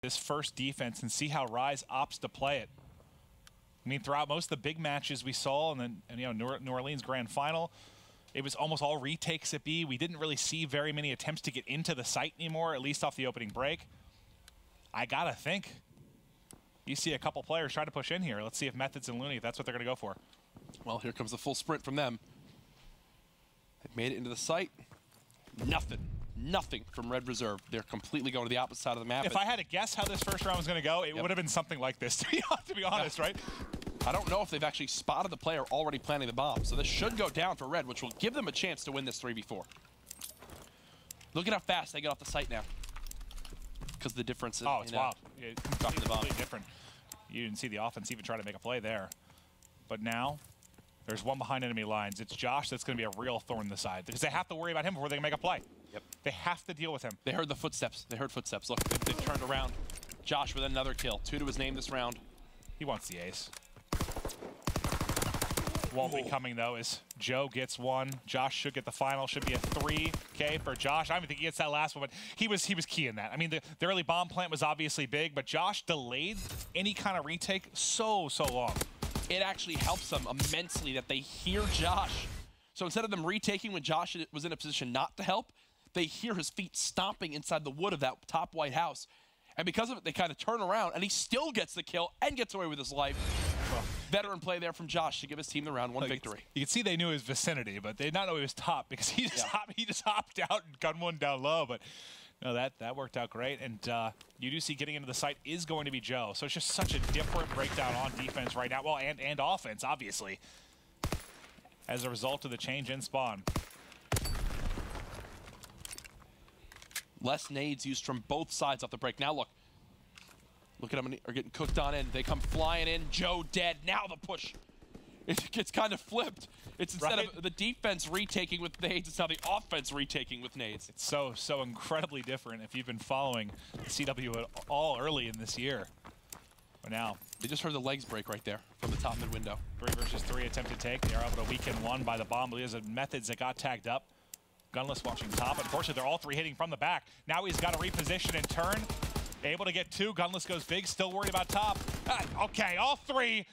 this first defense and see how Rise opts to play it. I mean, throughout most of the big matches we saw, and then you know, New Orleans Grand Final, it was almost all retakes at B. We didn't really see very many attempts to get into the site anymore, at least off the opening break. I gotta think you see a couple players try to push in here. Let's see if Methods and Looney, if that's what they're gonna go for. Well, here comes the full sprint from them. They've made it into the site. Nothing from Red Reserve. They're completely going to the opposite side of the map. If I had to guess how this first round was going to go, it would have been something like this, to be honest, right? I don't know if they've actually spotted the player already planting the bomb, so this should go down for Red, which will give them a chance to win this 3v4. Look at how fast they get off the site now. Because the difference is, it's wild. Dropping the bomb. Completely different. You didn't see the offense even try to make a play there. But now, there's one behind enemy lines. It's Josh that's going to be a real thorn in the side because they have to worry about him before they can make a play. Yep. They have to deal with him. They heard the footsteps. They heard footsteps. Look, they've turned around. Josh with another kill. 2 to his name this round. He wants the ace. Won't be coming, though, as Joe gets one. Josh should get the final. Should be a 3K for Josh. I don't even think he gets that last one, but he was key in that. I mean, the early bomb plant was obviously big, but Josh delayed any kind of retake so long. It actually helps them immensely that they hear Josh. So instead of them retaking when Josh was in a position not to help, they hear his feet stomping inside the wood of that top white house. And because of it, they kind of turn around, and he still gets the kill and gets away with his life. Well, veteran play there from Josh to give his team the round 1 victory. You can see they knew his vicinity, but they did not know he was top because he just hopped out and gunned one down low. But no, that worked out great. And you do see getting into the site is going to be Joe. So it's just such a different breakdown on defense right now. Well, and offense, obviously, as a result of the change in spawn. Less nades used from both sides off the break. Now look at them, are getting cooked on in. They come flying in. Joe dead. Now the push. It gets kind of flipped. It's instead of the defense retaking with nades, it's now the offense retaking with nades. It's so incredibly different if you've been following the CW at all early in this year. But now they just heard the legs break right there from the top mid window. 3 versus 3 attempted take. They are able to weaken one by the bomb. But there's a Methods that got tagged up. Gunless watching top. Unfortunately, they're all 3 hitting from the back. Now he's got to reposition and turn. Able to get 2. Gunless goes big. Still worried about top. Okay, all 3.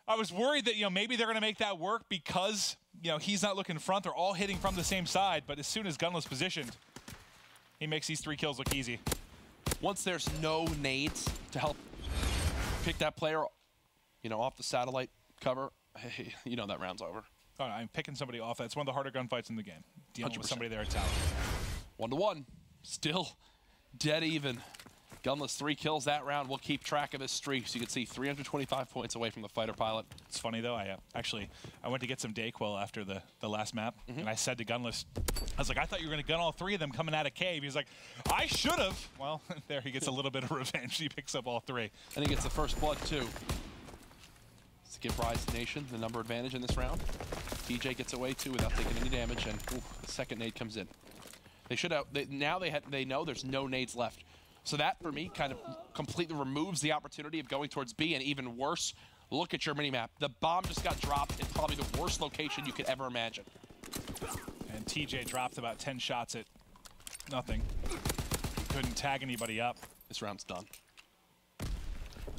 I was worried that, maybe they're going to make that work because, he's not looking front. They're all hitting from the same side. But as soon as Gunless positioned, he makes these 3 kills look easy. Once there's no nades to help pick that player, off the satellite cover, that round's over. Oh, I'm picking somebody off. That's one of the harder gunfights in the game. Dealing 100%. with somebody there at tower. 1-1. Still dead even. Gunless 3 kills that round. We'll keep track of this streak. So you can see 325 points away from the fighter pilot. It's funny, though. I went to get some Dayquil after the last map. And I said to Gunless, I was like, I thought you were going to gun all 3 of them coming out of cave. He was like, I should have. Well, there he gets a little bit of revenge. He picks up all 3. And he gets the first blood, too. To give Rise Nation the number advantage in this round. TJ gets away too without taking any damage, and the second nade comes in. They should have. They know there's no nades left, so that for me kind of completely removes the opportunity of going towards B. And even worse, look at your minimap. The bomb just got dropped in probably the worst location you could ever imagine. And TJ dropped about 10 shots at nothing. He couldn't tag anybody up. This round's done.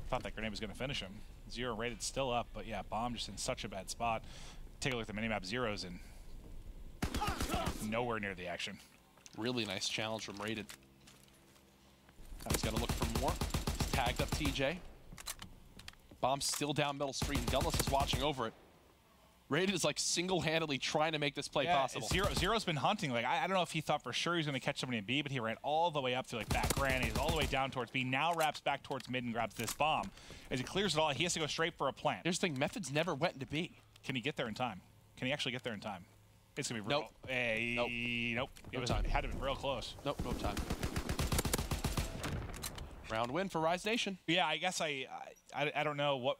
Thought that grenade was going to finish him. 0 rated still up, but yeah, bomb just in such a bad spot. Take a look at the minimap. 0's and nowhere near the action. Really nice challenge from Rated. Now he's got to look for more. He's tagged up TJ. Bomb's still down middle street, and Gunless is watching over it. Rated is like single-handedly trying to make this play possible. Zero's been hunting. Like I don't know if he thought for sure he was going to catch somebody in B, but he ran all the way up to like back grannies, all the way down towards B. Now wraps back towards mid and grabs this bomb. As he clears it all, he has to go straight for a plant. Here's the thing: Methods never went into B. Can he get there in time? Can he actually get there in time? It's gonna be real. Nope. Hey, nope. It had to be real close. Nope, no time. Round win for Rise Nation. Yeah, I guess I don't know what.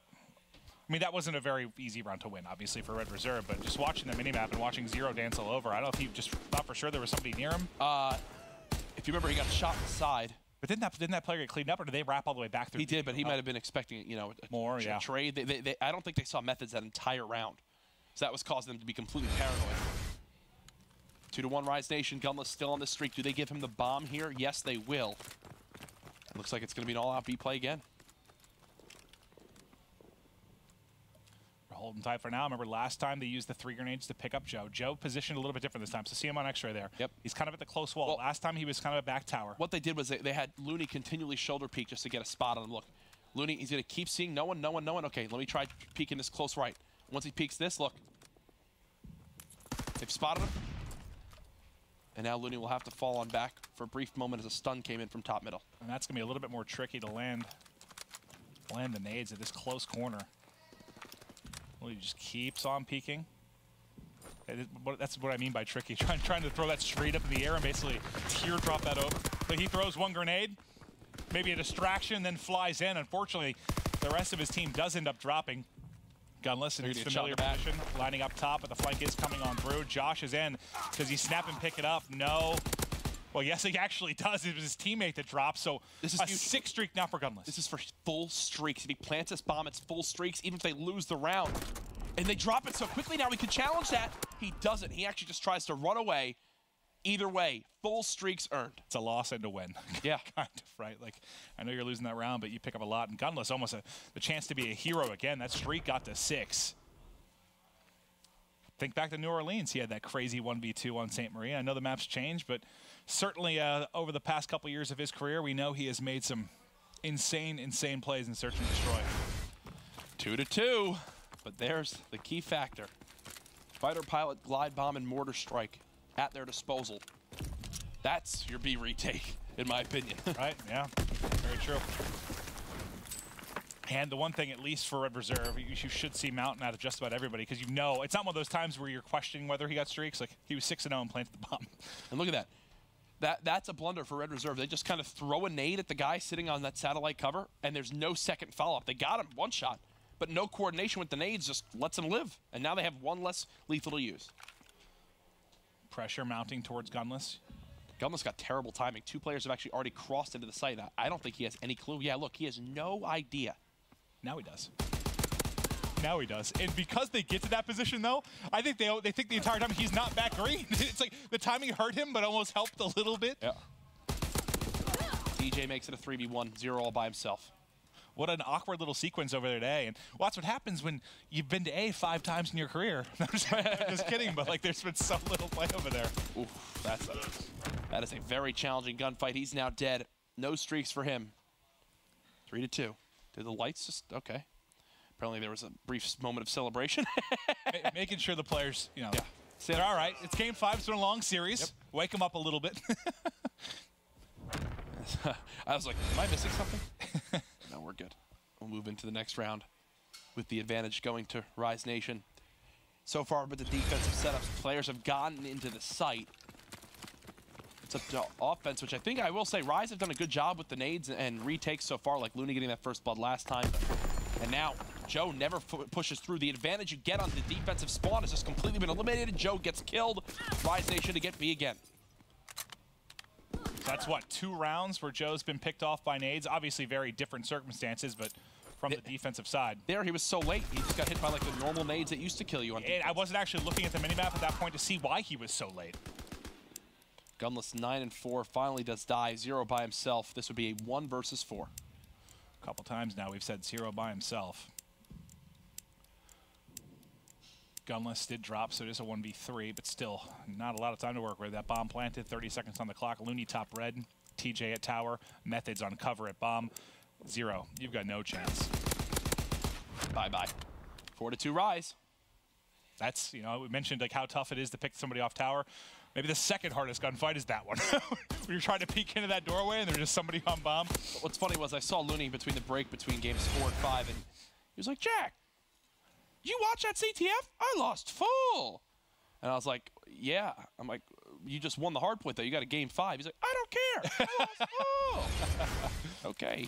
I mean, that wasn't a very easy round to win, obviously, for Red Reserve, but just watching the minimap and watching Zero dance all over, I don't know if he just thought for sure there was somebody near him. If you remember, he got shot in the side. But didn't that player get cleaned up, or did they wrap all the way back through? He did, but he might have been expecting, more, a trade. I don't think they saw Methods that entire round. So that was causing them to be completely paranoid. 2-1 Rise Nation. Gunless still on the streak. Do they give him the bomb here? Yes, they will. Looks like it's going to be an all-out B play again. We're holding tight for now. Remember last time they used the 3 grenades to pick up Joe. Joe positioned a little bit different this time, so see him on X-ray there. Yep. He's kind of at the close wall. Well, last time he was kind of a back tower. What they did was they had Looney continually shoulder peek just to get a spot on him. Look, Looney, he's going to keep seeing no one. Okay, let me try peeking this close right. Once he peeks this, look. They've spotted him. And now Looney will have to fall on back for a brief moment as a stun came in from top middle. And that's going to be a little bit more tricky to land the nades at this close corner. Well, he just keeps on peeking. That's what I mean by tricky. Trying to throw that straight up in the air and basically teardrop that over. But he throws one grenade, maybe a distraction, then flies in. Unfortunately, the rest of his team does end up dropping. Gunless in his familiar position, lining up top, but the flank is coming on through. Josh is in. Does he snap and pick it up? No. Well, yes, he actually does. It was his teammate that dropped, so this is a 6 streak now for Gunless. This is for full streaks. If he plants this bomb, it's full streaks, even if they lose the round. And they drop it so quickly now, he could challenge that. He doesn't. He actually just tries to run away. Either way, full streaks earned. It's a loss and a win. Yeah. Kind of, right? Like, I know you're losing that round, but you pick up a lot. And Gunless almost the chance to be a hero again. That streak got to 6. Think back to New Orleans. He had that crazy 1v2 on St. Marie. I know the map's changed, but certainly over the past couple years of his career, we know he has made some insane plays in Search and Destroy. 2-2, but there's the key factor. Fighter pilot, glide bomb, and mortar strike at their disposal. That's your B retake, in my opinion. Right, yeah, very true. And the one thing, at least for Red Reserve, you should see Mountain out of just about everybody, because you know, it's not one of those times where you're questioning whether he got streaks. Like, he was 6-0 and planted the bomb. And look at that. That's a blunder for Red Reserve. They just kind of throw a nade at the guy sitting on that satellite cover, and there's no second follow-up. They got him one shot, but no coordination with the nades, just lets him live. And now they have one less lethal to use. Pressure mounting towards Gunless. Gunless got terrible timing. 2 players have actually already crossed into the site. I don't think he has any clue. Yeah, look, he has no idea. Now he does. Now he does. And because they get to that position, though, I think they think the entire time he's not back green. It's like the timing hurt him, but almost helped a little bit. Yeah. DJ makes it a 3v1, 0 all by himself. What an awkward little sequence over there today. And well, that's what happens when you've been to A 5 times in your career. I'm just kidding, but like there's been so little play over there. Oof, that is a very challenging gunfight. He's now dead. No streaks for him. 3-2. Did the lights just, okay. Apparently there was a brief moment of celebration. Making sure the players, you know, yeah. They're all right. It's game 5, it's been a long series. Yep. Wake them up a little bit. I was like, am I missing something? No, we're good. We'll move into the next round with the advantage going to Rise Nation. So far with the defensive setups, players have gotten into the site. It's up to offense, which I think I will say Rise have done a good job with the nades and retakes so far, like Looney getting that first blood last time. And now Joe never pushes through. The advantage you get on the defensive spawn has just completely been eliminated. Joe gets killed. Rise Nation to get B again. So that's what, 2 rounds where Joe's been picked off by nades. Obviously very different circumstances, but from the defensive side. There he was so late. He just got hit by like the normal nades that used to kill you on defense. I wasn't actually looking at the minimap at that point to see why he was so late. Gunless 9-4 finally does die. 0 by himself. This would be a 1 versus 4. A couple times now we've said 0 by himself. Gunless did drop, so it is a 1v3, but still not a lot of time to work with. That bomb planted, 30 seconds on the clock. Looney top red, TJ at tower, Methods on cover at bomb. 0. You've got no chance. Bye-bye. 4-2 Rise. That's, you know, we mentioned like how tough it is to pick somebody off tower. Maybe the second hardest gunfight is that one. When you're trying to peek into that doorway and there's just somebody on bomb. What's funny was I saw Looney between the break between games 4 and 5, and he was like, Jack, you watch that CTF? I lost full. And I was like, yeah. I'm like, you just won the hard point, though. You got a game 5. He's like, I don't care. I lost full. Okay.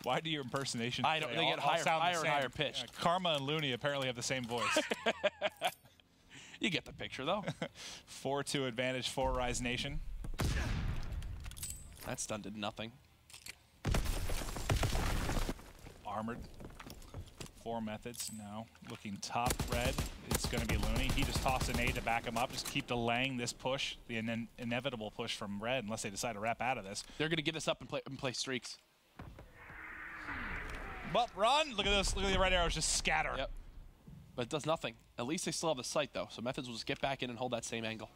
Why do your impersonations? I don't. They get higher and higher pitched. Karma and Looney apparently have the same voice. You get the picture, though. 4-2 advantage for Rise Nation. That stun did nothing. Armored. 4 Methods now. Looking top red It's going to be Looney. He just tossed a nade to back him up. Just keep delaying this push, the inevitable push from Red, unless they decide to wrap out of this. They're going to give this up and play streaks. But run! Look at this. Look at the red arrows just scatter. Yep. But it does nothing. At least they still have the sight, though. So Methods will just get back in and hold that same angle.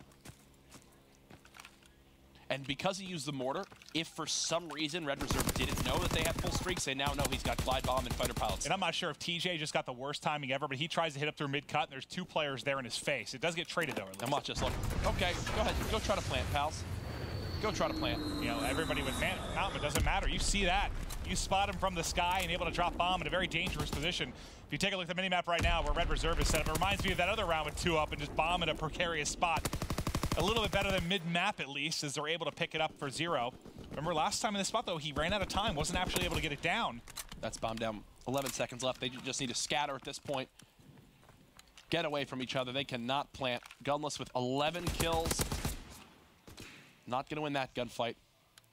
And because he used the mortar, if for some reason Red Reserve didn't know that they had full streaks, they now know he's got glide bomb and fighter pilots. And I'm not sure if TJ just got the worst timing ever, but he tries to hit up through mid-cut, and there's 2 players there in his face. It does get traded, though, at least. I'm not just looking. Okay, go ahead. Go try to plant, pals. Go try to plant. You know, everybody would man out, but it doesn't matter. You see that. You spot him from the sky and able to drop bomb in a very dangerous position. If you take a look at the minimap right now where Red Reserve is set up, it reminds me of that other round with 2 up and just bomb in a precarious spot. A little bit better than mid-map, at least, as they're able to pick it up for 0. Remember last time in this spot, though, he ran out of time, wasn't actually able to get it down. That's bomb down. 11 seconds left. They just need to scatter at this point. Get away from each other. They cannot plant. Gunless with 11 kills. Not going to win that gunfight.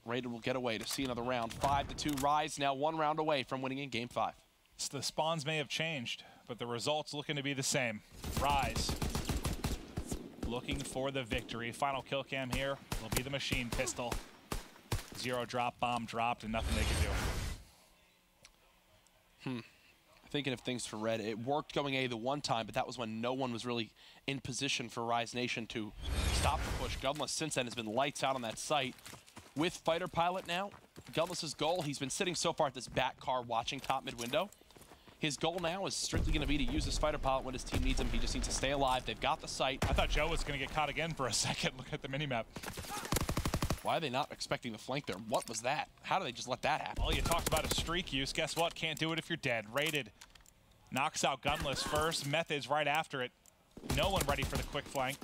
Raided will get away to see another round. 5-2. Rise now 1 round away from winning in Game 5. So the spawns may have changed, but the results looking to be the same. Rise looking for the victory. Final kill cam here will be the machine pistol. 0 drop, bomb dropped, and nothing they can do. Thinking of things for Red. It worked going A the one time, but that was when no one was really in position for Rise Nation to stop the push. Gunless since then has been lights out on that site. With fighter pilot now, Gunless's goal, he's been sitting so far at this back car watching top mid window. His goal now is strictly going to be to use this fighter pilot when his team needs him. He just needs to stay alive. They've got the sight. I thought Joe was going to get caught again for a second. Look at the minimap. Why are they not expecting the flank there? What was that? How do they just let that happen? Well, you talked about a streak use. Guess what? Can't do it if you're dead. Raided. Knocks out Gunless first. Methods right after it. No one ready for the quick flank.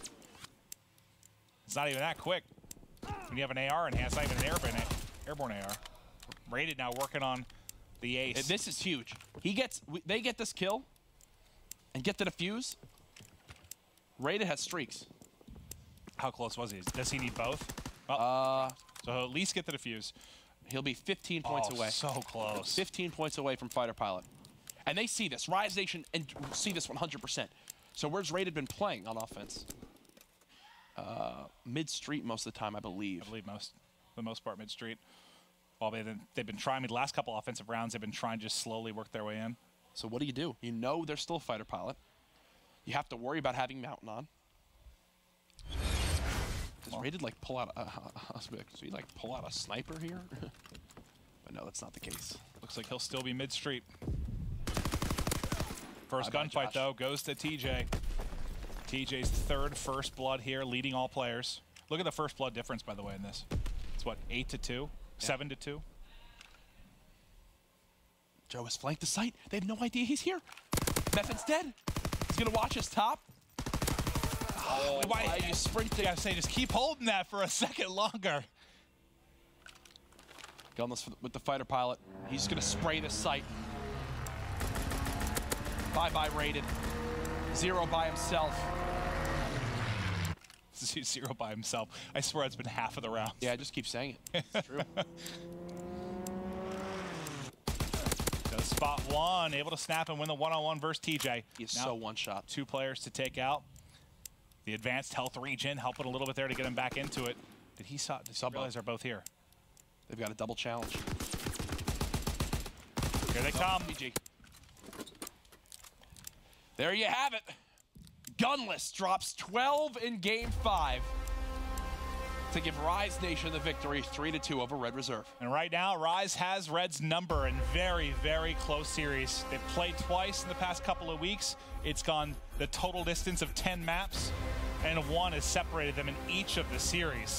It's not even that quick. When you have an AR in hand, it's not even an airborne AR. Raided now working on the ace. This is huge. They get this kill and get the defuse. Raided has streaks. How close was he? Does he need both? Oh, so he'll at least get the defuse. He'll be 15 points away. So close. 15 points away from fighter pilot. And they see this. Rise Nation and see this 100%. So where's Raided been playing on offense? Mid-street most of the time, I believe. For the most part, mid-street. Well, they've been trying, the last couple offensive rounds, they've been trying to just slowly work their way in. So what do? You know they're still fighter pilot. You have to worry about having Mountain on. Does Raided like pull out does he like pull out a sniper here? But no, that's not the case. Looks like he'll still be mid-street. First gunfight, though, goes to TJ. TJ's 3rd first blood here, leading all players. Look at the first blood difference, by the way, in this. It's what, 8-2? 7-2? Joe has flanked the site. They have no idea he's here. Method's dead. He's going to watch his top. Oh, why are you sprinting? I gotta say, just keep holding that for a second longer. Gunless with the fighter pilot. He's just going to spray this site. Bye-bye, Raided. 0 by himself. 0 by himself. I swear it's been half of the rounds. Yeah, I just keep saying it. It's true. Does spot 1, able to snap and win the one-on-one versus TJ. He's now, so one-shot. 2 players to take out. The advanced health regen helping a little bit there to get him back into it. Did he realize they're both here? They've got a double challenge. Here they come. PG. There you have it. Gunless drops 12 in Game 5 to give Rise Nation the victory 3-2 over Red Reserve. And right now, Rise has Red's number in very, very close series. They've played twice in the past couple of weeks. It's gone the total distance of 10 maps, and 1 has separated them in each of the series.